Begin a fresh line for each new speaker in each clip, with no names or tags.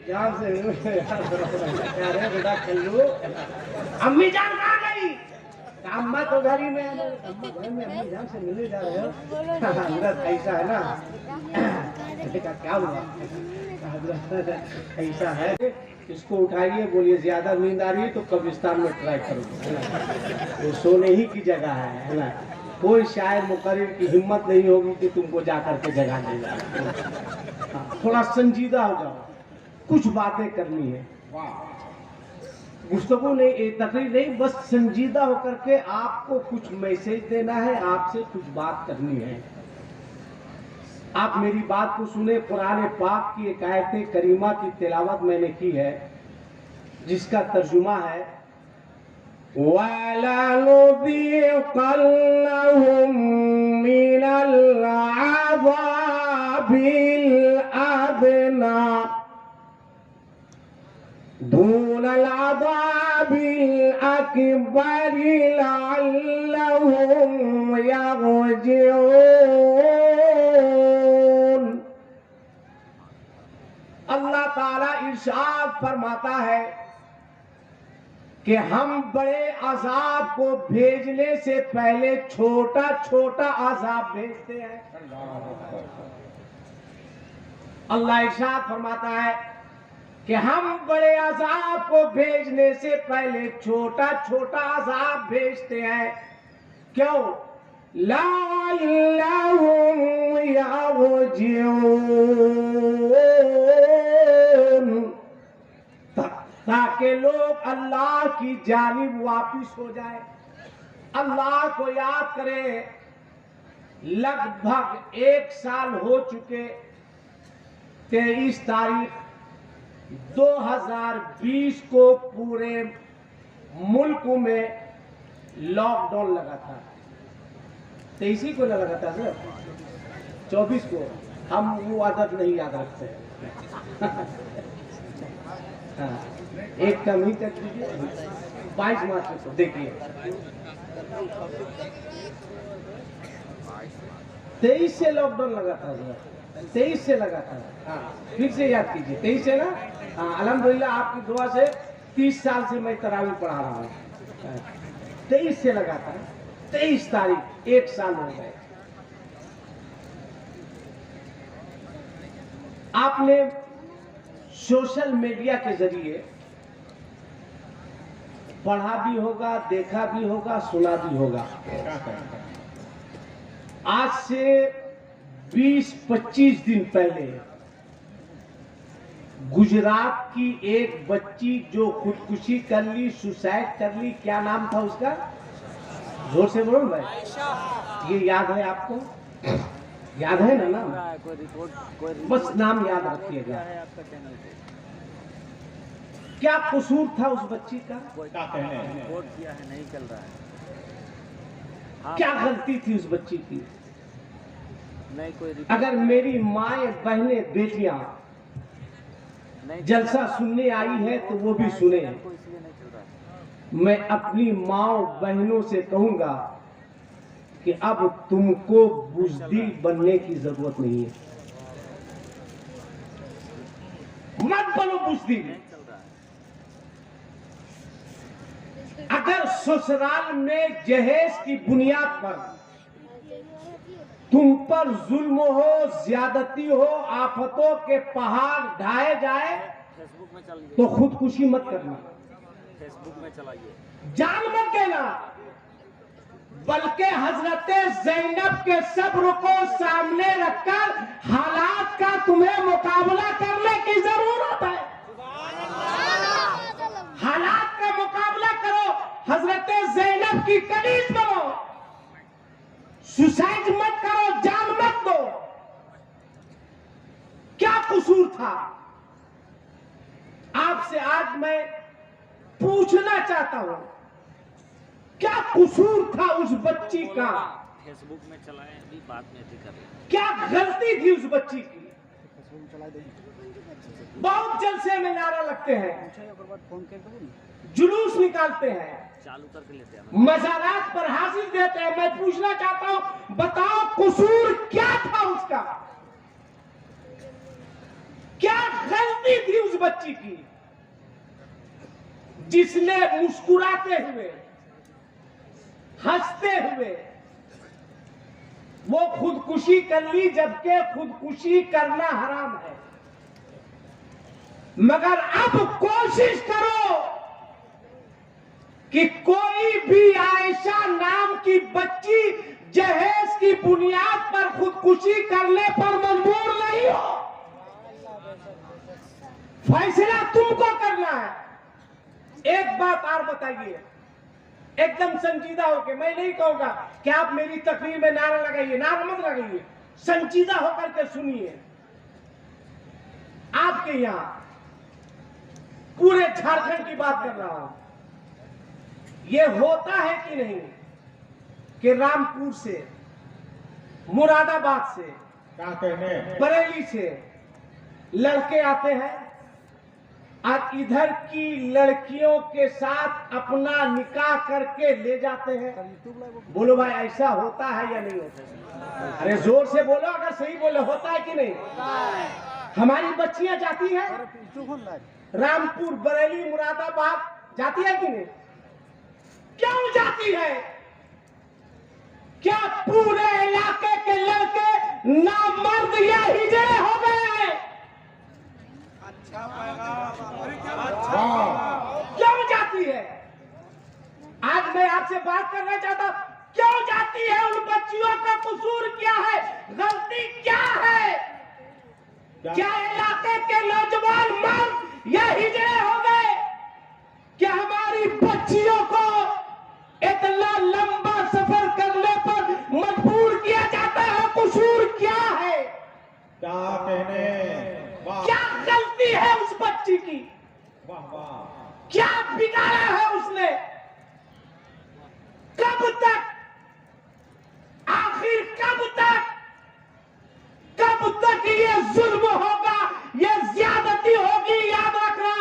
ध्यान से कह रहे बेटा कल्लू अम्मी जान कहाँ गई? अम्मा तो घर ही में है। अम्मा घर में, अम्मी जान से मिलने जा रहे हो? हजरत ऐसा है ना, देखा क्या हुआ? हजरत ऐसा है, इसको उठाइए, बोलिए ज्यादा नींद आ रही है तो कब्रिस्तान में ट्राई करो, वो सोने ही की जगह है ना। कोई शायर मुकर्रिर की हिम्मत नहीं होगी कि तुमको जाकर के जगह देगा। थोड़ा संजीदा हो जाओ, कुछ बातें करनी है। गुफ्तगू नहीं, तकरीर नहीं, बस संजीदा होकर के आपको कुछ मैसेज देना है, आपसे कुछ बात करनी है। आप मेरी बात को सुने। कुरान पाक की एक आयत करीमा की तिलावत मैंने की है, जिसका तर्जुमा है वलनुज़ीक़न्नहुम मिनल अज़ाबिल अदना दूनल अज़ाबिल अकबरि लअल्लहुम यरजिऊन। अल्लाह ताला इरशाद फरमाता है कि हम बड़े अजाब को भेजने से पहले छोटा छोटा अजाब भेजते हैं। अल्लाह इरशाद फरमाता है कि हम बड़े अजाब को भेजने से पहले छोटा छोटा अजाब भेजते हैं। क्यों? लअल्लहुम यरजिऊन, ताकि लोग अल्लाह की जानिब वापिस हो जाए, अल्लाह को याद करें। लगभग 1 साल हो चुके, 23 तारीख 2020 को पूरे मुल्क में लॉकडाउन लगा था। 23 को लगा था सर, 24 को। हम वो आदत नहीं याद रखते हैं। हाँ, एक कम ही कर दीजिए। 22 मार्च को देखिए, 23 से लॉकडाउन लगा था सर, 23 से लगा था। हाँ, फिर से याद कीजिए, 23 से ना। हाँ, अल्हम्दुलिल्लाह आपकी दुआ से 30 साल से मैं तरावी पढ़ा रहा हूँ। 23 से लगा था, 23 तारीख, 1 साल हो गए। आपने सोशल मीडिया के जरिए पढ़ा भी होगा, देखा भी होगा, सुना भी होगा। आज से 20-25 दिन पहले गुजरात की एक बच्ची जो खुदकुशी कर ली, सुसाइड कर ली, क्या नाम था उसका? जोर से बोलो भाई। ये याद है आपको? याद है ना नाम? बस नाम याद रखिएगा। क्या कसूर था उस बच्ची का?
रिपोर्ट किया है, नहीं चल रहा है।
क्या गलती थी उस बच्ची की?
नहीं कोई
अगर मेरी माए, बहनें, बेटियां जलसा सुनने आई है तो वो भी सुने।
इसलिए नहीं चल रहा है।
मैं अपनी माओ बहनों से कहूंगा कि अब तुमको बुज़दिल बनने की जरूरत नहीं है। मत बनो बुज़दिल। अगर ससुराल में जहेज की बुनियाद पर तुम पर जुल्म हो, ज्यादती हो, आफतों के पहाड़ ढाए जाए
फेसबुक में चलिए,
तो खुदकुशी मत करना,
फेसबुक में चलाइए।
जान मत देना, बल्कि हजरत ज़ैनब के सब्र को सामने रखकर हालात का तुम्हें मुकाबला करने की जरूरत है। हालात का मुकाबला करो, हजरत ज़ैनब की कनीज बनो, सुसाइड मत करो, जान मत दो। क्या कसूर था? आपसे आज मैं पूछना चाहता हूं, क्या कसूर था उस बच्ची का?
फेसबुक में चलाए, अभी बात में भी कर रहे हैं।
क्या गलती थी उस बच्ची की? बहुत जलसे में नारा लगते हैं, जुलूस निकालते हैं,
चालू करके लेते हैं,
मज़ारात पर हाजिर देते हैं। मैं पूछना चाहता हूं, बताओ कसूर क्या था उसका? क्या गलती थी उस बच्ची की जिसने मुस्कुराते हुए हंसते हुए वो खुदकुशी कर ली, जबकि खुदकुशी करना हराम है। मगर अब कोशिश करो कि कोई भी आयशा नाम की बच्ची जहेज की बुनियाद पर खुदकुशी करने पर मजबूर नहीं हो। फैसला तुमको करना है। एक बात और बताइए, एकदम संजीदा होकर, मैं नहीं कहूंगा कि आप मेरी तकरीर में नारा लगाइए, नारा मत लगाइए, संजीदा होकर के सुनिए। आपके यहां पूरे झारखंड की बात कर रहा हूं, यह होता है कि नहीं कि रामपुर से, मुरादाबाद से,
क्या कहने,
बरेली से लड़के आते हैं और इधर की लड़कियों के साथ अपना निकाह करके ले जाते हैं। बोलो भाई, ऐसा होता है या नहीं होता? अरे जोर से बोलो, अगर सही बोले, होता है कि नहीं? हमारी बच्चियां जाती हैं रामपुर, बरेली, मुरादाबाद, जाती है कि नहीं? क्यों जाती है? क्या पूरे इलाके के लड़के नामर्द या हिजड़े हो गए? क्यों जाती है? आज मैं आपसे बात करना चाहता हूं, क्यों जाती है? उन बच्चियों का कसूर क्या है? गलती क्या है? क्या इलाके के नौजवान मर्द या हिजड़े हो गए? क्या हमारी बच्चियों को इतना लंबा सफर करने पर मजबूर किया जाता है? कसूर क्या है?
क्या कहने,
क्या गलती है उस बच्ची की?
वाह वाह,
क्या बिगाड़ा है उसने? कब तक, आखिर कब तक ये जुल्म होगा, ये ज्यादती होगी? याद रखना,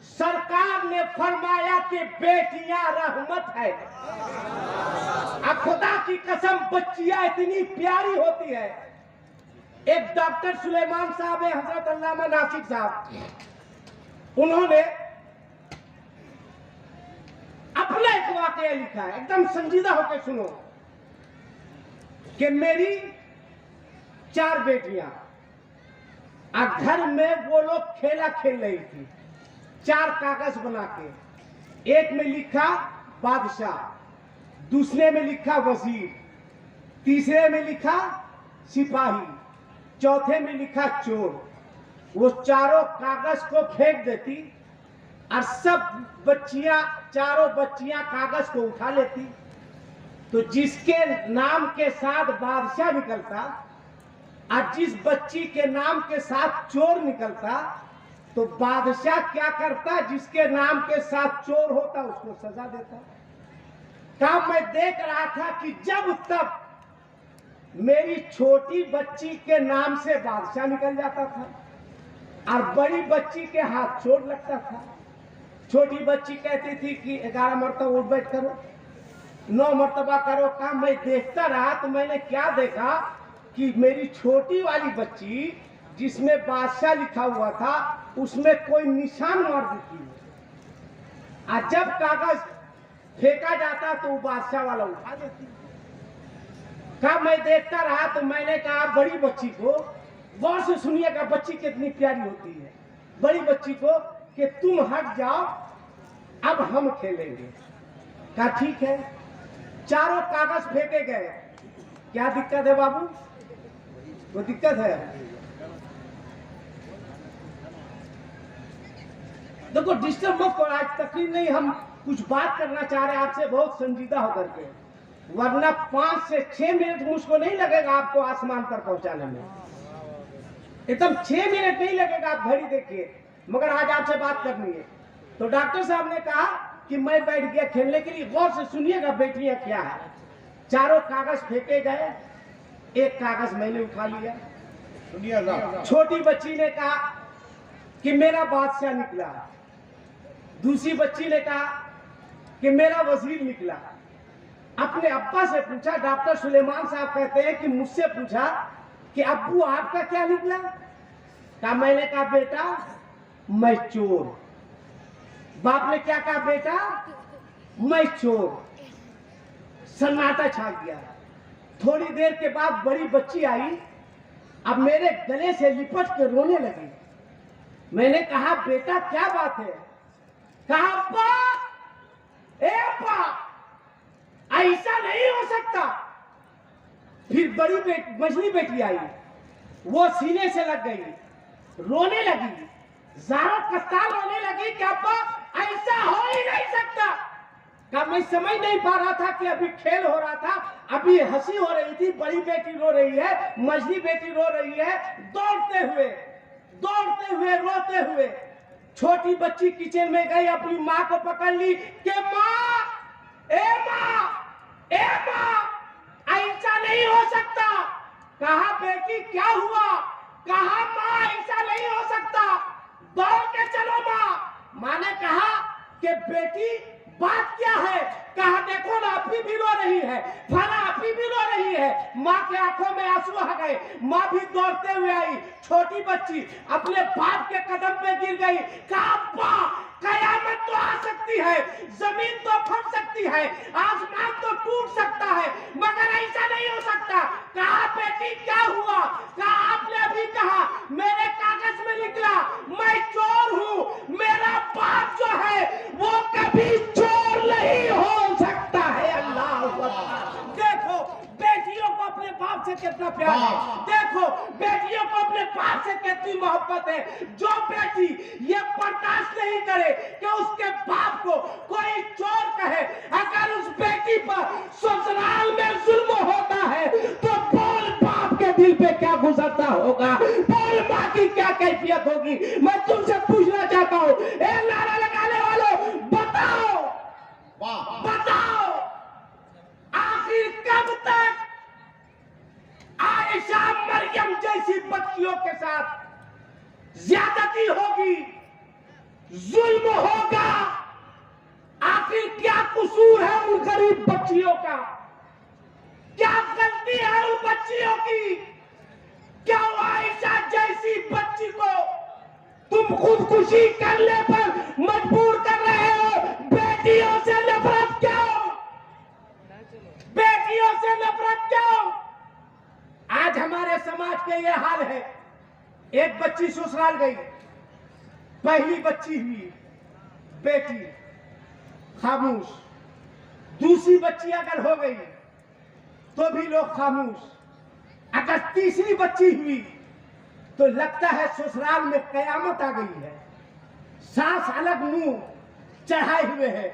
सरकार ने फरमाया कि बेटियां रहमत है। अब खुदा की कसम, बच्चियां इतनी प्यारी होती है। एक डॉक्टर सुलेमान साहब है, हजरत अल्लामा नासिक साहब, उन्होंने अपना एक वाकया लिखा है, एकदम संजीदा होकर सुनो, कि मेरी 4 बेटियां, और घर में वो लोग खेला खेल रही थी, 4 कागज बना के, एक में लिखा बादशाह, दूसरे में लिखा वजीर, तीसरे में लिखा सिपाही, चौथे में लिखा चोर। वो चारों कागज को फेंक देती और सब बच्चियां, चारों बच्चियां कागज को उठा लेती। तो जिसके नाम के साथ बादशाह निकलता और जिस बच्ची के नाम के साथ चोर निकलता, तो बादशाह क्या करता? जिसके नाम के साथ चोर होता उसको सजा देता। काम मैं देख रहा था कि जब तक मेरी छोटी बच्ची के नाम से बादशाह निकल जाता था और बड़ी बच्ची के हाथ चोट लगता था। छोटी बच्ची कहती थी कि 11 मरतबा उठ बैठ करो, 9 मरतबा करो काम। मैं देखता रहा तो मैंने क्या देखा कि मेरी छोटी वाली बच्ची जिसमें बादशाह लिखा हुआ था उसमें कोई निशान मार देती है, और जब कागज फेंका जाता तो वो बादशाह वाला उठा देती। कहा मैं देखता रहा तो मैंने कहा बड़ी बच्ची को गौर से सुनिएगा, बच्ची कितनी प्यारी होती है, बड़ी बच्ची को कि तुम हट जाओ, अब हम खेलेंगे। कहा ठीक है। चारों कागज फेंके गए। क्या दिक्कत है बाबू? वो दिक्कत है? देखो डिस्टर्ब मत करो, आज तकरीर नहीं, हम कुछ बात करना चाह रहे हैं आपसे बहुत संजीदा होकर के, वरना 5 से 6 मिनट मुझको नहीं लगेगा आपको आसमान पर पहुंचाने में, एकदम 6 मिनट नहीं लगेगा। आप घड़ी देखिए, मगर आज आपसे बात करनी है। तो डॉक्टर साहब ने कहा कि मैं बैठ गया खेलने के लिए। गौर से सुनिएगा बेटियां क्या है। चारों कागज फेंके गए, एक कागज मैंने उठा लिया।
सुनिएगा,
छोटी बच्ची ने कहा कि मेरा बादशाह निकला, दूसरी बच्ची ने कहा कि मेरा वजीर निकला। अपने अब्बा से पूछा, डॉक्टर सुलेमान साहब कहते हैं कि मुझसे पूछा कि अब्बू आपका क्या निकला? कहा मैंने कहा बेटा मैं चोर। बाप ने क्या कहा बेटा मैं चोर। सन्नाटा छा गया। थोड़ी देर के बाद बड़ी बच्ची आई, अब मेरे गले से लिपट के रोने लगी। मैंने कहा बेटा क्या बात है? कहा अब्बा, ए अब्बा ऐसा नहीं हो सकता। फिर बड़ी मछली बेटी आई, वो सीने से लग गई, रोने लगी, ज़ारो कत्ताल रोने लगी कि अब्बा ऐसा हो ही नहीं सकता। का मैं समझ नहीं पा रहा था कि अभी खेल हो रहा था, अभी हंसी हो रही थी, बड़ी बेटी रो रही है, मछली बेटी रो रही है, दौड़ते हुए रोते हुए छोटी बच्ची किचन में गई, अपनी माँ को पकड़ ली कि माँ, ए माँ ऐसा नहीं हो सकता। कहा बेटी क्या हुआ? कहा माँ ऐसा नहीं हो सकता, दौड़ के चलो माँ। माँ ने कहा कि बेटी बात क्या है? कहा देखो ना अभी भी रो रही है, फला अभी भी रो रही है। माँ के आंखों में आंसू आ गए, माँ भी दौड़ते हुए आई। छोटी बच्ची अपने बाप के कदम पे गिर गई। कहा अब्बा कयामत तो आ सकती है, जमीन तो फट सकती है, आसमान तो टूट सकता है, मगर ऐसा नहीं हो सकता। कहा बेटी क्या हुआ? कहा आपने अभी कहा, मेरे कागज में निकला मैं चोर हूँ, मेरा बाप जो है वो कभी चोर नहीं हो सकता है। अल्लाह अकबर। देखो बेटियों को अपने बाप से कितना प्यार है, देखो बेटियों को अपने बाप से कितनी मोहब्बत है। जो बेटी ये बर्दाश्त नहीं करे कि उसके बाप को कोई चोर कहे, अगर उस बेटी पर ससुराल में जुल्म होता है तो बोल बाप के दिल पे क्या गुजरता होगा, बोल माँ की क्या कैफियत होगी। मैं तुमसे पूछना चाहता हूँ, ए नारा लगाने वालों बताओ, बताओ आखिर कब तक आयशा मरियम जैसी बच्चियों के साथ ज्यादती होगी, जुल्म होगा? आखिर क्या कसूर है उन गरीब बच्चियों का? क्या गलती है उन बच्चियों की? क्या आयशा जैसी बच्ची को तुम खुदकुशी करने पर मजबूर कर रहे हो? बेटियों से नफरत क्यों? बेटियों से नफरत क्यों? आज हमारे समाज के ये हाल है। एक बच्ची ससुराल गई, पहली बच्ची हुई बेटी, खामोश। दूसरी बच्ची अगर हो गई तो भी लोग खामोश। अगर तीसरी बच्ची हुई तो लगता है ससुराल में कयामत आ गई है। सास अलग मुंह चढ़ाए हुए है,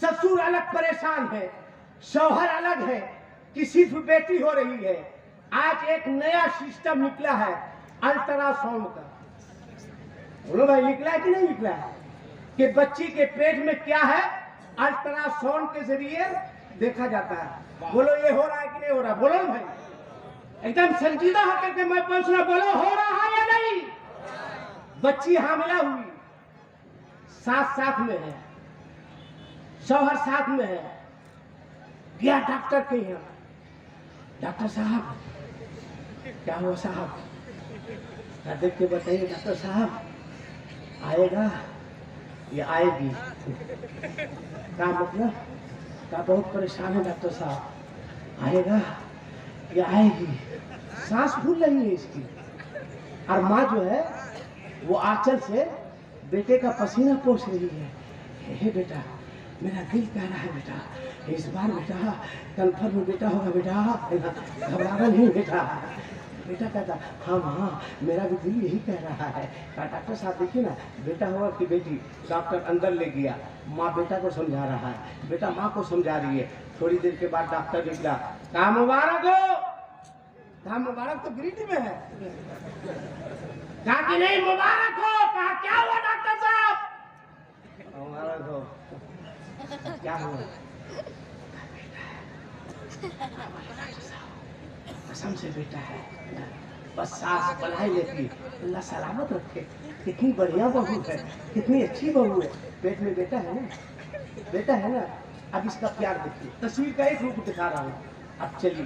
ससुर अलग परेशान है, शौहर अलग है कि सिर्फ बेटी हो रही है। आज एक नया सिस्टम निकला है अल्ट्रासाउंड का। बोलो भाई निकला है कि नहीं निकला है? कि बच्ची के पेट में क्या है अल्ट्रासाउंड के जरिए देखा जाता है। बोलो ये हो रहा है कि नहीं हो रहा? बोलो ना भाई, एकदम संजीदा होकर के मैं पूछ रहा, बोलो हो रहा है या नहीं? बच्ची हामिला हुई, सास साथ में है, शौहर साथ में है, गया डॉक्टर के यहाँ, डॉक्टर साहब क्या हुआ साहब? देख के बताइए डॉक्टर साहब, आएगा ये आएगी? क्या मतलब? क्या बहुत परेशान है डॉक्टर साहब, आएगा ये आएगी? सांस फूल रही है इसकी, और माँ जो है वो आंचल से बेटे का पसीना पोंछ रही है। हे बेटा, मेरा दिल कह रहा है बेटा, इस बार बेटा कन्फर्म बेटा होगा बेटा, घबराना नहीं बेटा। बेटा कहता हाँ माँ मेरा भी दिल यही कह रहा है। कहा डॉक्टर साहब देखिए ना बेटा होगा कि बेटी? डॉक्टर अंदर ले गया, माँ बेटा को समझा रहा है, बेटा माँ को समझा रही है। थोड़ी देर के बाद डॉक्टर निकला, कहा मुबारक हो। कहा मुबारक तो गिरिटी में है। कहा कि नहीं मुबारक हो। कहा क्या हुआ डॉक्टर साहब? मुबारक हो। क्या हुआ? कसम से बेटा है, बस सास बनाई लेती है। अल्लाह सलामत रखे। कितनी बढ़िया बहू है, कितनी अच्छी बहू है। पेट में बेटा है ना, बेटा है ना। अब इसका प्यार देखिए, तस्वीर का एक रूप दिखा रहा हूँ। अब चलिए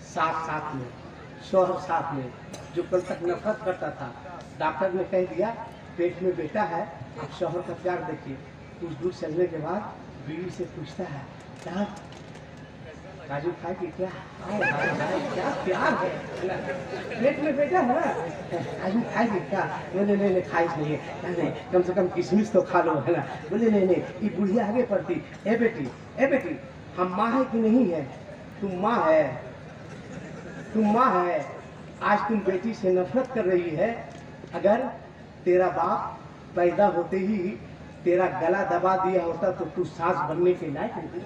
सास साथ में, शौहर साथ में, जो कल तक नफरत करता था डॉक्टर ने कह दिया पेट में बेटा है। अब शौहर का प्यार देखिए, कुछ दूर चलने के बाद बीवी से पूछता है क्या काजू खाएगी क्या? क्या प्यार है, पेट में बेटा है ना, काजू खाएगी क्या? बोले नहीं खाइश नहीं है, नहीं कम से कम किशमिश तो खा लो, है ना। बोले नहीं ये बुढ़िया आगे पड़ती, ए बेटी हम माँ है कि नहीं है? तुम माँ है, तुम माँ है। आज तुम बेटी से नफरत कर रही है। अगर तेरा बाप पैदा होते ही तेरा गला दबा दिया होता तो तू सास बनने के लायक होती।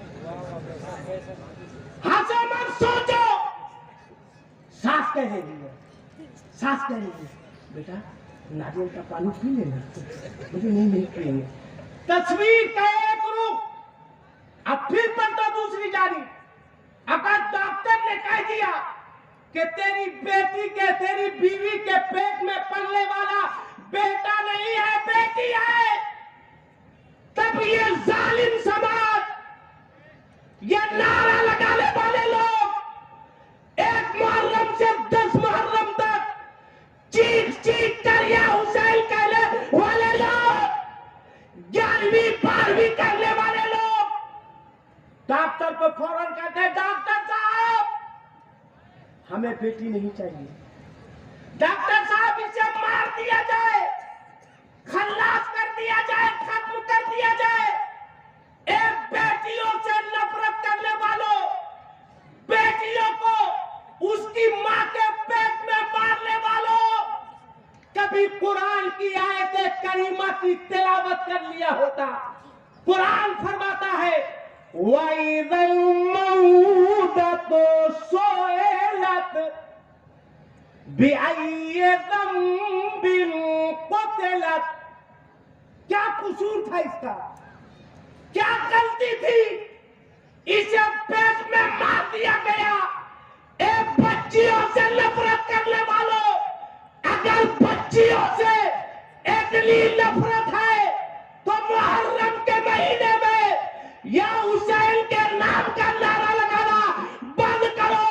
हंसो मत, सोचो। सास कह रही है, सास कह रही है बेटा नारियल का पानी पी लेना। मुझे नहीं पिएंगे। तस्वीर का एक रुख, अब फिर पलटो दूसरी जानी। अगर डॉक्टर ने कह दिया कि तेरी बेटी के, तेरी बीवी के पेट में पलने वाला बेटा नहीं है बेटी है, तब ये जालिम समाज, ये नारा लगाने वाले लोग 1 मुहर्रम से 10 मुहर्रम तक चीख कर या हुसैन कहने वाले लोग, 11वीं 12वीं करने वाले लोग डॉक्टर को फौरन कहते हैं डॉक्टर साहब हमें बेटी नहीं चाहिए, डॉक्टर साहब इसे मार दिया जाए, खल्लास कर दिया जाए, खत्म कर दिया जाए। एक बेटियों से नफरत करने वालों, बेटियों को उसकी मां के पेट में मारने वालों, कभी कुरान की आयत करीमा की तिलावत कर लिया होता। कुरान फरमाता है वइदल मऊदतु सुइलत बिअय्यि ज़ंबिन क़ुतिलत। क्या कसूर था इसका, क्या गलती थी, इसे पेट में मार दिया गया। एक बच्चियों से नफरत करने वालों, अगर बच्चियों से इतनी नफरत है तो मुहर्रम के महीने में या हुसैन के नाम का नारा लगाना बंद करो,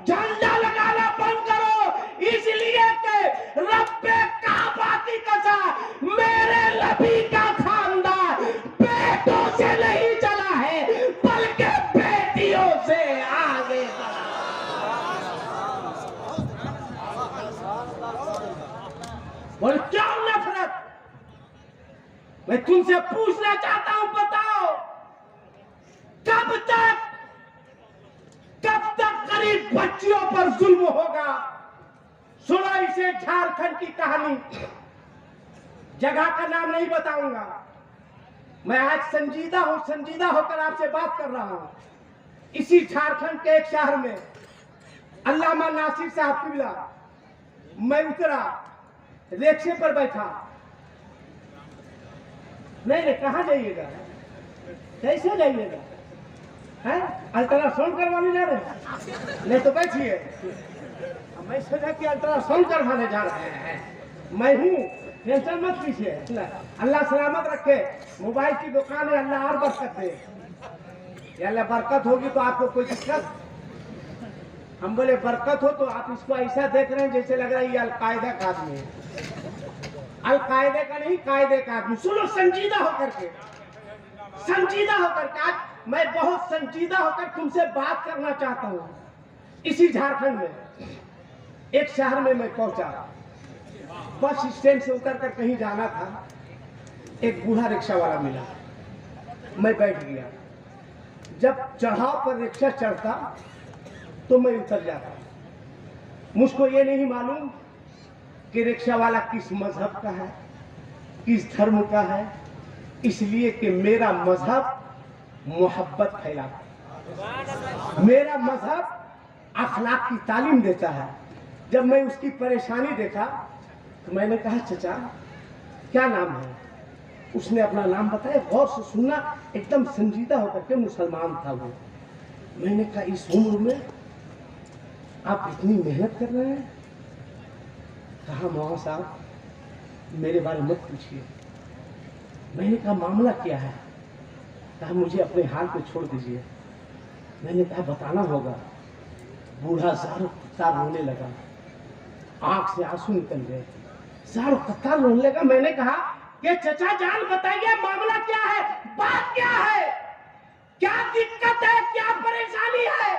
झंडा लगाना बंद करो, इसलिए कि रब्बे काबा की कसम मेरे नबी का खानदान बेटों से नहीं चला है बल्कि बेटियों से आगे बढ़ा। और क्यों नफरत? मैं तुमसे पूछना चाहता हूं, बताओ कब तक गरीब बच्चियों पर जुल्म होगा? सुनो इसे झारखंड की कहानी, जगह का नाम नहीं बताऊंगा। मैं आज संजीदा होकर आपसे बात कर रहा हूं। इसी झारखंड के एक शहर में अल्लामा नासिर साहब किबला, मैं उतरा, रिक्शे पर बैठा। नहीं कहाँ जाइएगा, कैसे जाइएगा? हैं अल्ट्रासाउंड करवाने जा रहे हैं? नहीं तो बैठिए। मैं सोचा कि अल्ट्रासाउंड करवाने जा रहे हैं। मैं हूँ, टेंशन मत लीजिए, अल्लाह सलामत रखे। मोबाइल की दुकान है, अल्लाह और बरकत दे। अल्लाह बरकत होगी तो आपको कोई दिक्कत? हम बोले बरकत हो तो आप इसको ऐसा देख रहे हैं जैसे लग रहा है ये अलकायदा का आदमी है। अलकायदे का नहीं, कायदे का आदमी। सुनो संजीदा होकर के, संजीदा होकर के। आज मैं बहुत संजीदा होकर तुमसे बात करना चाहता हूँ। इसी झारखंड में एक शहर में मैं पहुंचा, बस स्टैंड से उतर कर कहीं जाना था। एक बूढ़ा रिक्शा वाला मिला, मैं बैठ गया। जब चढ़ाव पर रिक्शा चढ़ता तो मैं उतर जाता। मुझको ये नहीं मालूम कि रिक्शा वाला किस मजहब का है, किस धर्म का है, इसलिए कि मेरा मजहब मोहब्बत फैलाता, मेरा मजहब अखलाक की तालीम देता है। जब मैं उसकी परेशानी देखा तो मैंने कहा चचा क्या नाम है? उसने अपना नाम बताया। गौर से सुनना, एकदम संजीदा होकर के मुसलमान था वो। मैंने कहा इस उम्र में आप इतनी मेहनत कर रहे हैं? कहा मौलाना साहब मेरे बारे में मत पूछिए। मैंने कहा मामला क्या है? कहा मुझे अपने हाल पे छोड़ दीजिए। मैंने कहा बताना होगा। बूढ़ा जार रोने लगा, आंख से आंसू निकल गए, सर कत्ता रोने लगा। मैंने कहा कि चचा जान बताइए मामला क्या है, बात क्या है, क्या दिक्कत है, क्या परेशानी है।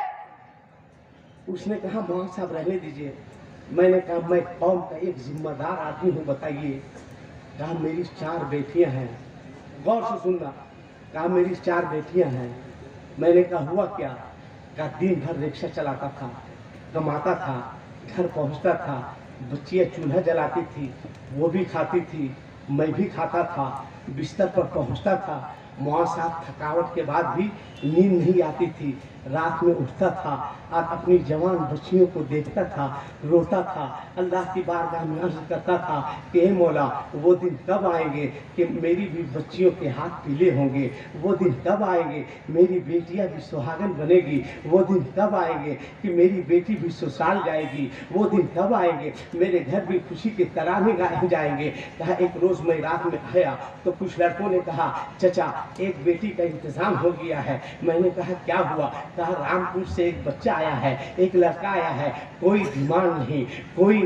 उसने कहा मौलाना साहब रहने दीजिए। मैंने कहा मैं कौम का एक जिम्मेदार आदमी हूँ, बताइए। कहा मेरी 4 बेटियां हैं। गौर से सुनना। कहा मेरी 4 बेटियां हैं। मैंने कहा हुआ क्या। कहा दिन भर रिक्शा चलाता था, कमाता था, घर पहुंचता था, बच्चियां चूल्हा जलाती थी, वो भी खाती थी, मैं भी खाता था, बिस्तर पर पहुंचता था। मौलाना साहब थकावट के बाद भी नींद नहीं आती थी, रात में उठता था और अपनी जवान बच्चियों को देखता था, रोता था, अल्लाह की बारगाह में अर्ज करता था कि हे मौला वो दिन कब आएंगे कि मेरी भी बच्चियों के हाथ पीले होंगे, वो दिन कब आएंगे मेरी बेटियां भी सुहागन बनेगी, वो दिन कब आएंगे कि मेरी बेटी भी ससुराल जाएगी, वो दिन कब आएंगे मेरे घर भी खुशी के तराने गाए जाएंगे। कहा एक रोज मैं रात में आया तो कुछ लड़कों ने कहा चचा एक बेटी का इंतजाम हो गया है। मैंने कहा क्या हुआ। कहा रामपुर से एक बच्चा आया है, एक लड़का आया है, कोई डिमांड नहीं, कोई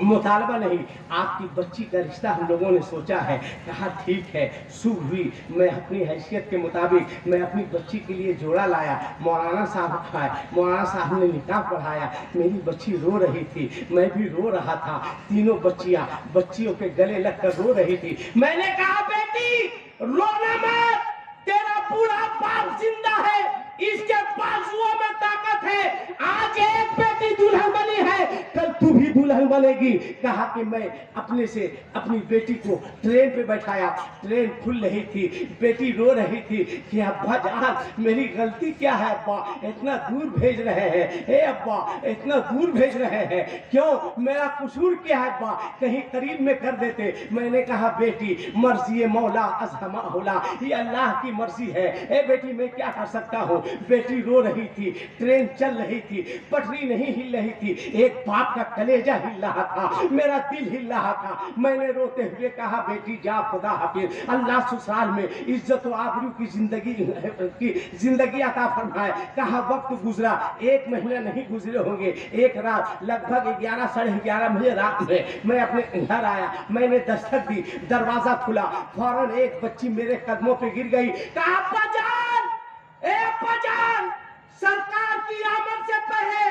मुतालबा नहीं, आपकी बच्ची का रिश्ता हम लोगों ने सोचा है। कहा ठीक है, शुभ हुई। मैं अपनी हैसियत के मुताबिक मैं अपनी बच्ची के लिए जोड़ा लाया, मौलाना साहब आए, मौलाना साहब ने निकाह पढ़ाया। मेरी बच्ची रो रही थी, मैं भी रो रहा था, तीनों बच्चियों के गले लगकर रो रही थी। मैंने कहा बेटी रोना मत, तेरा पूरा बाप जिंदा है, इसके बाजुओं में ताकत है। आज एक बेटी दुल्हन बनी है, कल तू भी दुल्हन बनेगी। कहा कि मैं अपने से अपनी बेटी को ट्रेन पे बैठाया, ट्रेन खुल रही थी, बेटी रो रही थी कि अब्बा जान मेरी गलती क्या है, अब्बा इतना दूर भेज रहे हैं, हे अब्बा इतना दूर भेज रहे हैं, क्यों मेरा कसूर क्या है अब्बा, कहीं करीब में कर देते। मैंने कहा बेटी मर्जी मौला अज़हमा होला, ये अल्लाह की मर्जी है। ए बेटी मैं क्या कर सकता हूँ। बेटी रो रही थी, ट्रेन चल रही थी, पटरी नहीं हिल रही थी, एक बाप का कलेजा हिल रहा था, मेरा दिल हिल रहा था। मैंने रोते हुए कहा बेटी जा खुदा हाफिज, अल्लाह ससुराल में इज्जत और आबरू की जिंदगी अता फरमाए। कहा वक्त गुजरा, 1 महीना नहीं गुजरे होंगे, एक रात लगभग 11 साढ़े 11 बजे रात में मैं अपने घर आया, मैंने दस्तक दी, दरवाजा खुला, फौरन एक बच्ची मेरे कदमों पे गिर गई। कहा अब्बा जान, ए अब्बा जान, सरकार की आमद से पहले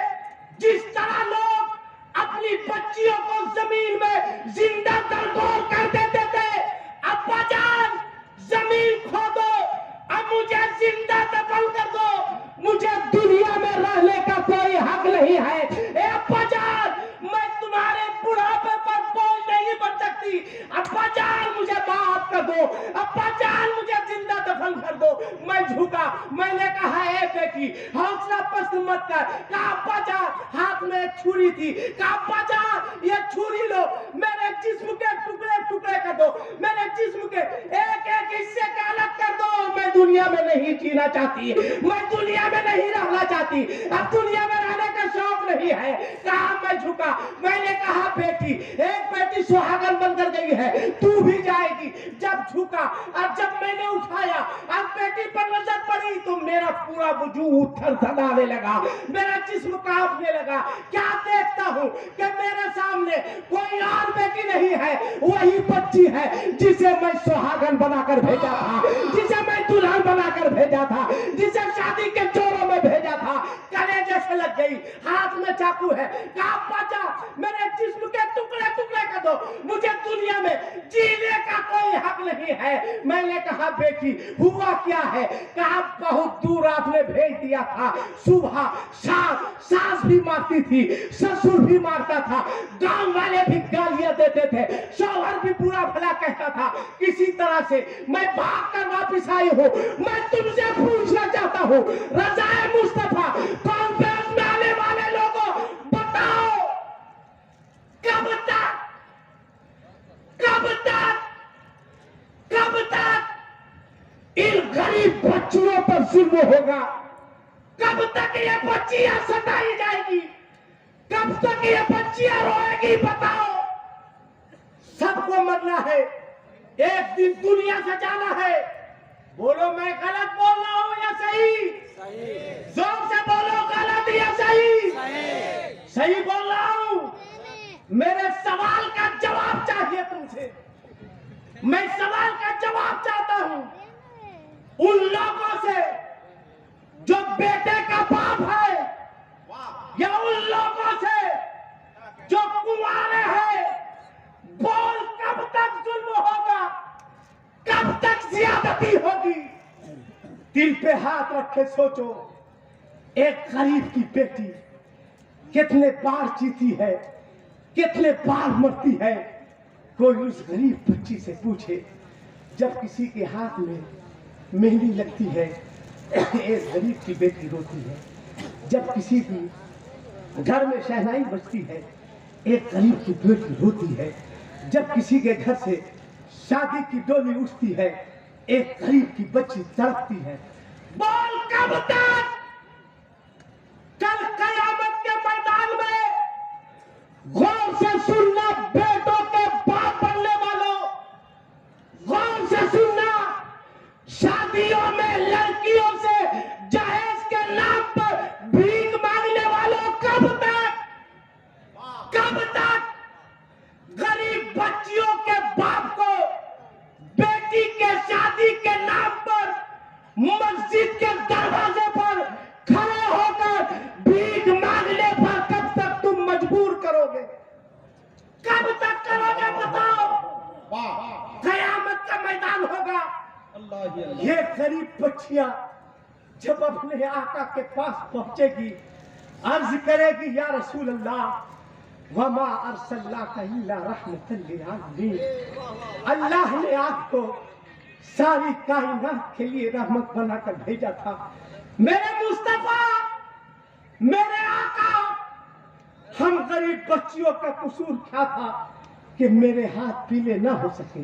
जिस तरह लोग अपनी बच्चियों को जमीन में जिंदा दरगोर कर देते थे, अब्बा जान जमीन खोदो, अब मुझे जिंदा दफन कर दो, मुझे दुनिया में रहने का कोई हक नहीं है। ए अब्बा जान मैं तुम्हारे बुढ़ापे पर बोझ नहीं बन सकती, अब्बा जान मुझे माफ कर दो, अब्बा जान मुझे जिंदा दफन कर दो। मैं झुका, मैंने कहा ए बेटी हौसला पस्त मत कर। कहा अब्बा जान हाथ में एक छुरी थी, कहा अब्बा जान ये छुरी लो, मेरे जिस्म के टुकड़े टुकड़े कर दो, मेरे जिस्म के एक एक हिस्से का अलग कर दो। मैं दुनिया में नहीं जीना चाहती, मैं दुनिया में नहीं रहना चाहती, अब दुनिया में रहने का शौक नहीं है। कहा मैं झुका, मैंने कहा बेटी एक बेटी सुहागन बनकर गई है, तू भी जाएगी। जब झुका और जब मैंने उठाया अब बेटी पर नजर पड़ी तो मेरा पूरा वजूद थरथराने लगा, मेरा जिस्म कांपने लगा। क्या देखता हूँ कि मेरे सामने कोई और बेटी नहीं है, वही बच्ची है जिसे मैं सुहागन बनाकर भेजा था, जिसे मैं दुल्हन बनाकर भेजा था, जिसे शादी के जोड़ों में भेजा था। कलेजे से लग गई, हाथ में चाकू है। कहा बचा मेरे जिस्म के टुकड़े टुकड़े कर दो, मुझे दुनिया में जीने का कोई हक नहीं है। मैंने कहा बेटी हुआ क्या है। कहा बहुत दूर आपने भेज दिया था, सुबह शाम सास भी मारती थी, ससुर भी मारता था, गांव वाले भी गालियां देते थे, शौहर भी बुरा भला कहता था। किसी तरह से मैं भाग कर वापिस आई हूँ। मैं तुमसे पूछना चाहता हूँ रज़ाए मुस्तफा कॉन्फ्रेंस में आने वाले लोगों बताओ कब तक इन गरीब बच्चियों पर जुल्म होगा, कब तक ये बच्चियां सताई जाएगी, कब तक ये बच्चियां रोएगी बताओ। सबको मरना है, एक दिन दुनिया से जाना है। बोलो मैं गलत बोल रहा हूं या सही? जोर से बोलो गलत या सही? सही बोल रहा हूं। मेरे सवाल का जवाब चाहिए तुमसे। मैं सवाल का जवाब चाहता हूं उन लोगों से जो बेटे का बाप है, या उन लोगों से जो कुंवारे हैं। बोल, कब तक जुल्म होगा, कब तक ज्यादती होगी? दिल पे हाथ रखे सोचो, एक गरीब की बेटी कितने बार जीती है, कितने बार मरती है। कोई उस गरीब बच्ची से पूछे, जब किसी के हाथ में मेहंदी लगती है एक गरीब की बेटी रोती है, जब किसी की घर में शहनाई बजती है एक गरीब की बेटी रोती है, जब किसी के घर से शादी की डोली उठती है एक गरीब की बच्ची तड़पती है। बोल, कब तक? कल कयामत के मैदान में गौर से सुनना, बेटों के बाप बनने वालों, गौर से सुनना। शादियों में लड़कियों से जहेज के नाम पर भीख मांगने वालों, कब तक? कब तक गरीब बच्चियों के बाप को बेटी के शादी के नाम पर मस्जिद के दरवाजे पर खड़े होकर भीख मांगने पर कब तक तुम मजबूर करोगे? कब तक करोगे बताओ? कयामत का मैदान होगा। ये गरीब बच्चियां जब अपने आका के पास पहुंचेगी, अर्ज करेगी, या रसूल अल्लाह वमा अरसलनाका इल्ला रहमतन लिल आलमीन। अल्लाह ने आपको सारी कायनात के लिए रहमत बनाकर भेजा था। मेरे मुस्तफा, मेरे आका, हम गरीब बच्चियों का कसूर क्या था कि मेरे हाथ पीले ना हो सके?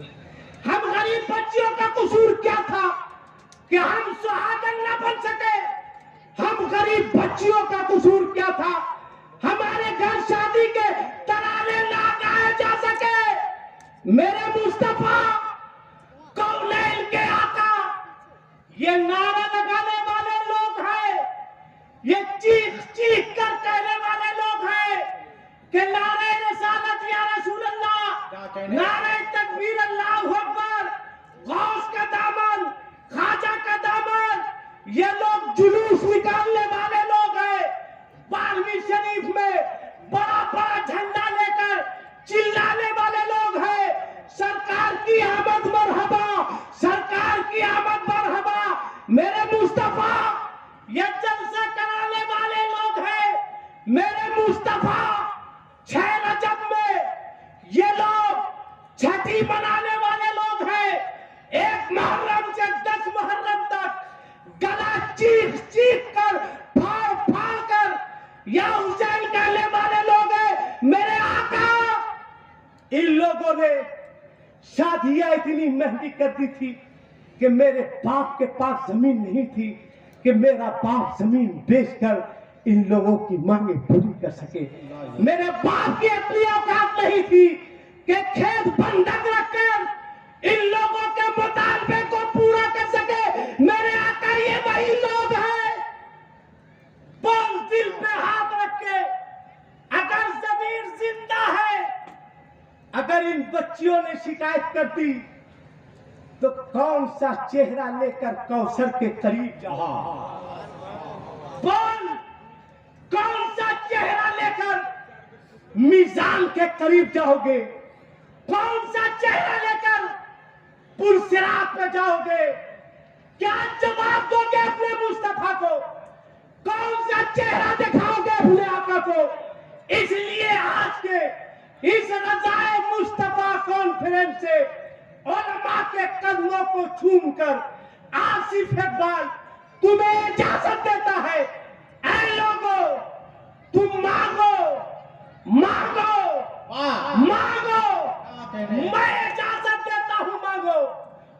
हम गरीब बच्चियों का कसूर क्या था कि हम सुहागन ना बन सके? हम गरीब बच्चियों का कसूर क्या था हमारे घर शादी के तराने ना गाए जा सके? मेरे मुस्तफा, कौनैन के आका, ये नारा लगाने वाले लोग हैं, ये चीख चीख कर कहने वाले लोग हैं कि नारे रिसालत या रसूल अल्लाह, नारे तकबीर अल्लाहु अकबर, गौस का दामन, खाजा का दामन, ये लोग जुलूस निकालने वाले लोग हैं। बारहवीं शरीफ में बड़ा बड़ा झंडा लेकर चिल्लाने वाले लोग हैं, सरकार की आमद मरहबा, सरकार की आमद मरहबा। मेरे मुस्तफा, ये जलसा कराने वाले लोग हैं। मेरे मुस्तफा, 6 रजब में ये लोग छठी मनाने वाले लोग हैं। 1 मुहर्रम से 10 मुहर्रम तक गला चीख चीख कर, फाड़ फाड़ कर या हुसैन कहने वाले लोग हैं। मेरे आका, इन लोगों ने शादियां इतनी महंगी कर दी थी कि मेरे बाप के पास जमीन नहीं थी कि मेरा बाप जमीन बेचकर इन लोगों की मांगे पूरी कर सके। मेरे बाप की इतनी औकात नहीं थी कि खेत बंधक रखकर इन लोगों के मुतालबे को पूरा कर सके। मेरे आका, ये वही लोग हैं। बोल, दिल पे हाथ रख के, अगर ज़मीर जिंदा है, अगर इन बच्चियों ने शिकायत कर दी तो कौन सा चेहरा लेकर कौसर के करीब जाओ? बोल, कौन सा चेहरा लेकर मीजान के करीब जाओगे? कौन सा चेहरा लेकर पुरसिरात पे जाओगे? क्या जवाब दोगे अपने मुस्तफा को? कौन सा चेहरा दिखाओगे अपने आका को? इसलिए आज के इस रज़ाए मुस्तफा कॉन्फ्रेंस से उलमा के कदमों को छूमकर आसिफ इकबाल तुम्हें इजाजत देता है। ऐ लोगों, तुम मांगो मांगो मांगो, मैं इजाजत देता हूँ, मांगो।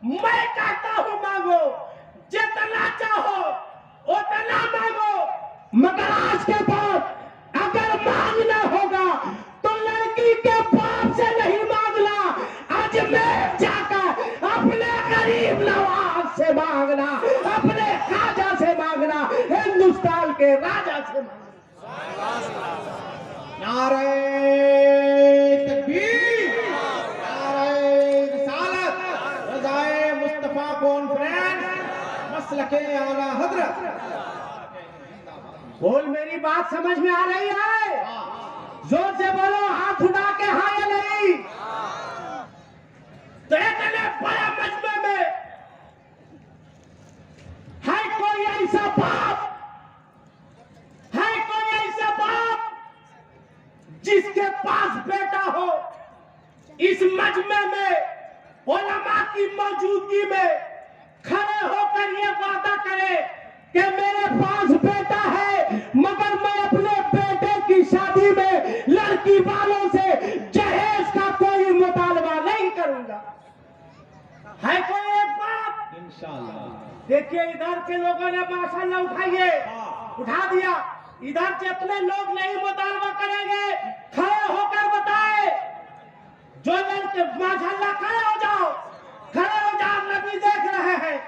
मैं कहता हूँ मांगो, जितना चाहो उतना मांगो, मगर आज के बाद अगर मांगना होगा तो लड़की के बाप से नहीं मांगना, अजमेर जाकर अपने गरीब नवाज से मांगना, अपने खाजा से मांगना, हिंदुस्तान के राजा से मांगना।
नारे मसलके आला हजरत।
बोल, मेरी बात समझ में आ रही है? जोर से बोलो, हाथ उठा के हाँ या नहीं। तो इतने बड़े मजमे में है कोई ऐसा बाप, है कोई ऐसा बाप जिसके पास बेटा हो, इस मजमे में उलमा की मौजूदगी में खड़े होकर ये वादा करे कि मेरे पास बेटा है, मगर मैं अपने बेटे की शादी में लड़की वालों से जहेज का कोई मुतालबा नहीं करूंगा। है कोई एक बाप?
इंशाअल्लाह।
देखिए, इधर के लोगों ने माशाल्लाह उठाइए, उठा दिया। इधर जितने लोग नहीं मुतालबा करेंगे, खड़े होकर बताए। जो लड़के माशाल्लाह, खड़े हो जाओ, खड़े हो जाओ, नबी देख रहे हैं।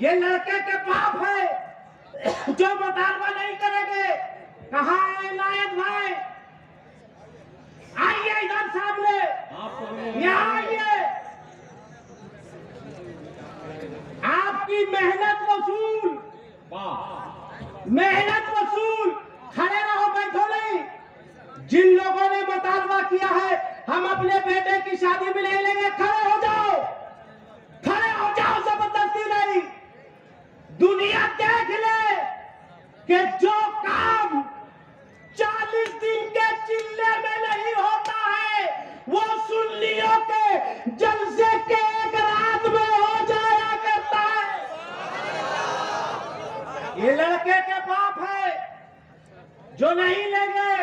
ये लड़के के बाप है जो मुतालबा नहीं करेंगे। कहाँ है नायक भाई? आइए इधर सामने, यहाँ आइए। आपकी मेहनत वसूल, मेहनत वसूल। खड़े रहो, बैठो नहीं। जिन लोगों ने मुतालबा किया है हम अपने बेटे की शादी में नहीं लेंगे, खड़े हो जाओ, खड़े हो जाओ, जबरदस्ती नहीं। दुनिया देख ले कि जो काम 40 दिन के चिल्ले में नहीं होता है, वो सुन्नियों के जलसे के एक रात में हो जाया करता है। ये लड़के के बाप है जो नहीं लेंगे।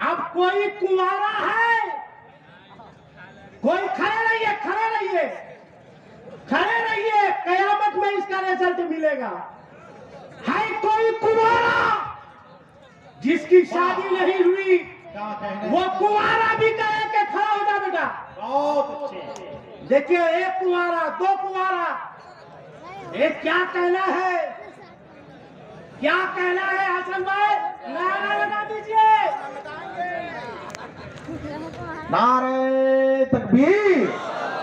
अब कोई कुंवारा है? कोई खड़े रहिए, खड़े रहिए, खड़े रहिए। कयामत में इसका रिजल्ट मिलेगा। है कोई कुंवारा जिसकी शादी नहीं हुई?
क्या कहने?
वो कुंवारा भी कहे कि खड़ा हो जा बेटा।
बहुत अच्छे।
देखिए, एक कुंवारा, दो कुंवारा, एक क्या कहना है, क्या कहना है हसन भाई? नारा लगा दीजिए।
नारे तकबीर।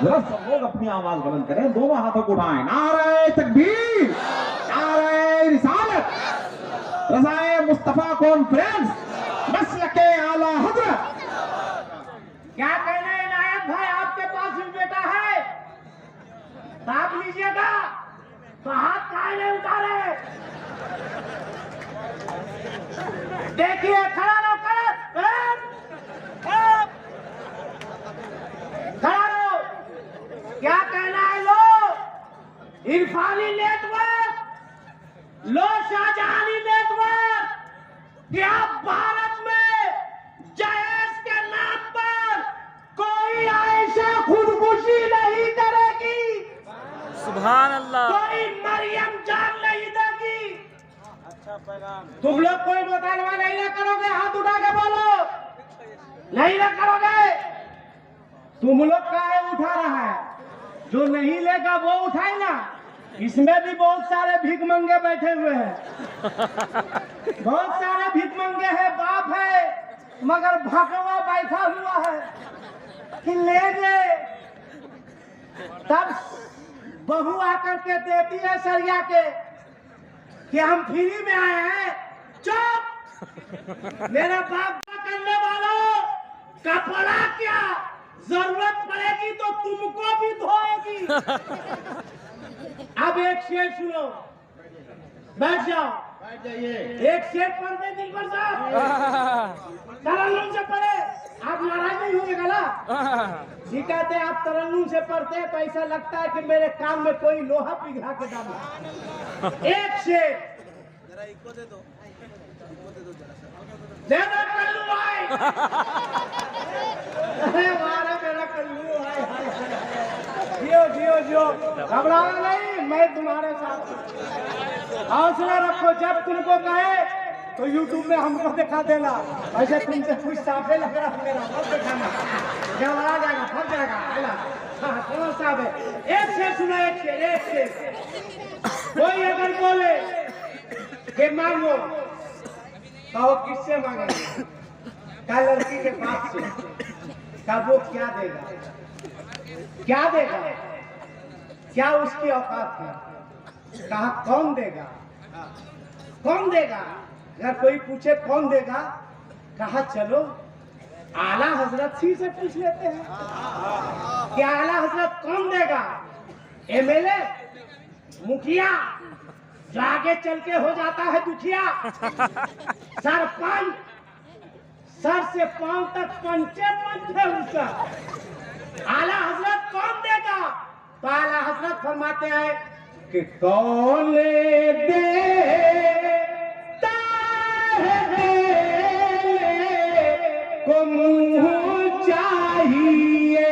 जरा सब लोग अपनी आवाज बुलंद करें, दोनों हाथों को उठाएं। नारे तकबीर, नारे रिसालत, रज़ाए मुस्तफा कॉन्फ्रेंस, मसलके आला हजरत।
क्या कहना है नायक भाई? आपके पास भी बेटा है? साथ लीजिएगा तो हाथ काहे नहीं उतारे? देखिए, खड़ा रहो, खड़ा रहो। क्या कहना है? लो इरफानी नेटवर्क, लो शाहजहानी नेटवर्क, क्या भारत में जहेज के नाम पर कोई आयशा खुदकुशी नहीं करेगी,
सुभान अल्लाह।
कोई मरियम जान नहीं देगी। तुम लोग कोई मुतालबा नहीं ना करोगे? हाथ उठा के बोलो, नहीं ना करोगे? तुम लोग काहे उठा रहा है? जो नहीं लेगा वो उठाए ना। इसमें भी बहुत सारे भीख मंगे बैठे हुए हैं, बहुत सारे भीख मंगे हैं, बाप है मगर भगवा बैठा हुआ है कि लेंगे। तब बहू आकर के देती है सरिया के कि हम फ्री में आए हैं। चुप! मेरा बाप का करने वालों, कपड़ा क्या, जरूरत पड़ेगी तो तुमको भी धोएगी। अब एक शेर सुनो, बैठ जाओ,
बैठ जाइए।
एक शेर पढ़ दे दिलबर साहब, तरन्नुम से पढ़े। आप नाराज नहीं होंगे ना? जी कहते हैं आप तरन्नुम से पढ़ते हैं तो ऐसा लगता है कि मेरे काम में कोई लोहा पिघला के डाला। एक शेर दे दो कल्लू भाई। अरे मारा मेरा कल्लू भाई, जियो जियो जियो, घबराना नहीं, मैं तुम्हारे साथ हूं। हौसला रखो, जब तुमको कहे तो YouTube में हमको दिखा देना। ऐसे तुमसे कुछ साफे लग रहा है मेरा, मत दिखाना, जब आ जाएगा फट जाएगा। हाँ, कौन साहब है? एक शेर सुना, एक शेर, एक शेर। कोई अगर बोले कि मांगो, कहो किससे मांगेंगे? क्या लड़की के पास से? क्या वो क्या देगा? क्या देगा? क्या उसकी औकात है? कहा कौन देगा? कौन देगा? अगर कोई पूछे कौन देगा, कहा चलो आला हजरत सी से पूछ लेते हैं कि आला हजरत कौन देगा? एमएलए, मुखिया, जो आगे चल के हो जाता है दुखिया, सरपंच, सर से पांव तक पंचे पंच है उसका। आला हजरत कौन देगा? तो आला हजरत फरमाते हैं कि कौन देता है को मुँह चाहिए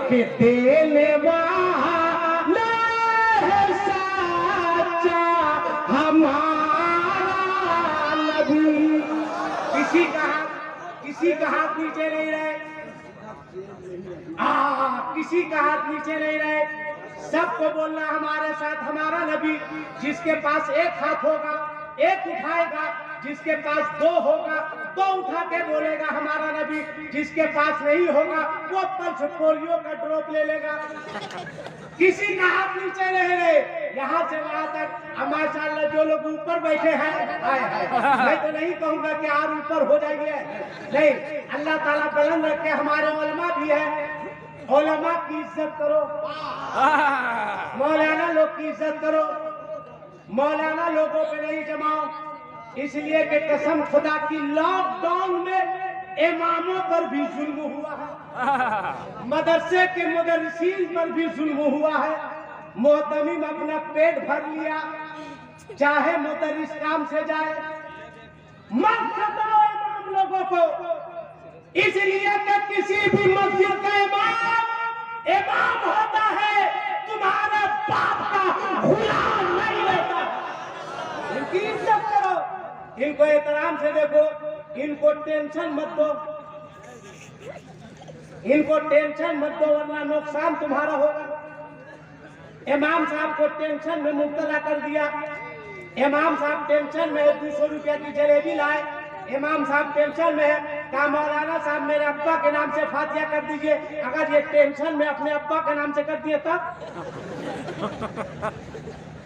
कि देने वाला है सच्चा हमारा नबी। किसी का हाथ नीचे नहीं रहे, किसी का हाथ नीचे नहीं रहे, सबको बोलना हमारे साथ हमारा नबी। जिसके पास एक हाथ होगा एक उठाएगा, जिसके पास दो होगा दो उठा के बोलेगा हमारा नबी, जिसके पास नहीं होगा वो पल्स पोलियो का ड्रॉप ले लेगा। किसी का हाथ नीचे नहीं रहे, यहाँ से वहां तक। माशाअल्लाह जो लोग ऊपर बैठे हैं, मैं तो नहीं कहूँगा कि आप ऊपर हो जाइए, नहीं, अल्लाह ताला बुलंद रखे। हमारे उलमा भी है, उलमा की इज्जत करो, मौलाना लोग की इज्जत करो, मौलाना लोगों पे नहीं जमाओ। इसलिए कि कसम खुदा की लॉकडाउन में इमामों पर भी जुल्म हुआ है, मदरसे के मुदर्रिसीन पर भी जुल्म हुआ है। मोहतमिम अपना पेट भर लिया, चाहे मुदर्रिस काम से जाए, मत खटाओ इमाम लोगों को। इसलिए कि किसी भी मस्जिद का इमाम होता है, तुम्हारे बाप का गुलाम नहीं होता। इनकी इज्जत करो, इनको एहतराम से देखो, इनको टेंशन मत दो, इनको टेंशन मत दो वरना नुकसान तुम्हारा होगा। इमाम साहब को टेंशन में मुब्तला कर दिया, इमाम साहब टेंशन में 200 रुपया की जलेबी लाए, इमाम साहब टेंशन में है, कहा मौलाना साहब मेरे अब्बा के नाम से फातिया कर दीजिए। अगर ये टेंशन में अपने अब्बा के नाम से कर दिए तब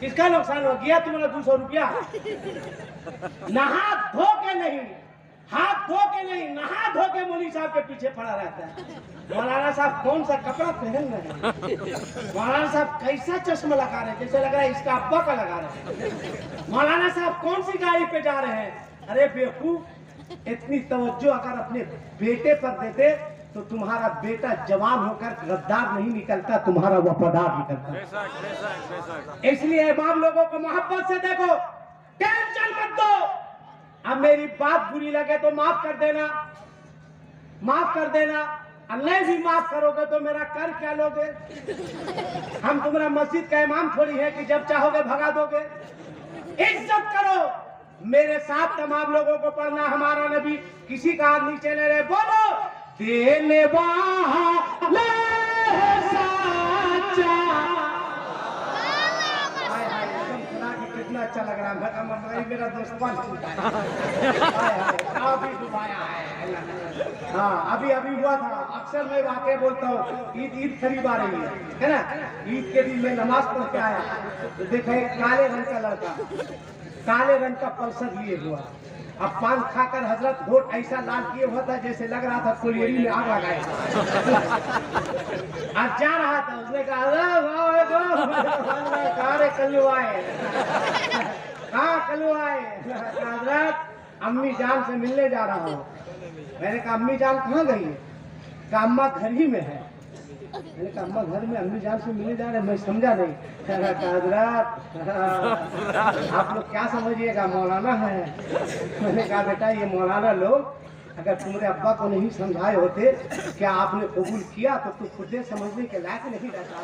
किसका नुकसान हो गया? तुम्हारा 200 रुपया। नहा धो के नहीं, हाथ धो के नहीं, नहा धो के मौलवी साहब के पीछे पड़ा रहता है। मौलाना साहब कौन सा कपड़ा पहन रहे हैं, मौलाना साहब कैसा चश्मा लगा रहे हैं, जैसे लग रहा है इसका अब्बा का लगा रहे हैं। मौलाना साहब कौन सी गाड़ी पे जा रहे हैं। अरे बेवकूफ, इतनी तवज्जो अगर अपने बेटे पर देते तो तुम्हारा बेटा जवान होकर गद्दार नहीं निकलता, तुम्हारा वफादार निकलता। इसलिए इमाम लोगों को मोहब्बत से देखो, टेंशन मत दो। अब मेरी बात बुरी लगे तो माफ कर देना, माफ कर देना। नहीं भी माफ करोगे तो मेरा कर क्या लोगे? हम तुम्हारा मस्जिद का इमाम थोड़ी है कि जब चाहोगे भगा दोगे। इज्जत करो। मेरे साथ तमाम लोगों को पढ़ना हमारा नबी, किसी का हाथ नीचे ले रहे, बोलो देने वाला है सच्चा। हाय हाय, खुदा की कितना अच्छा लग रहा है, मेरा दोस्त बन चुका है, अभी डुबाया है। हाँ, अभी अभी हुआ था। अक्सर मैं वाकई बोलता हूँ, ईद करीब आ रही है ना, ईद के दिन मैं नमाज पढ़ के आया तो देखा एक काले रंग का लड़का काले रंग का पल्सर लिए हुआ, अब पान खाकर हजरत होठ ऐसा लाल किए हुआ था जैसे लग रहा था कोलियरी में आग लगाए। आज जा रहा था, उसने कहा कल्लू आए, कहाँ कल्लू आए? हजरत अम्मी जान से मिलने जा रहा हूँ। मैंने कहा अम्मी जान कहाँ गई है? कहा अम्मा घर ही में है। मैंने कहा अम्मा घर में अम्मी जान से मिलने जा रहे, मैं समझा नहीं। हजरत आप लोग क्या समझिएगा, मौलाना है। मैंने कहा बेटा ये मौलाना लोग अगर तुम्हारे अब्बा को नहीं समझाए होते क्या आपने कबूल किया तो तू खुद समझने के लायक नहीं रहता।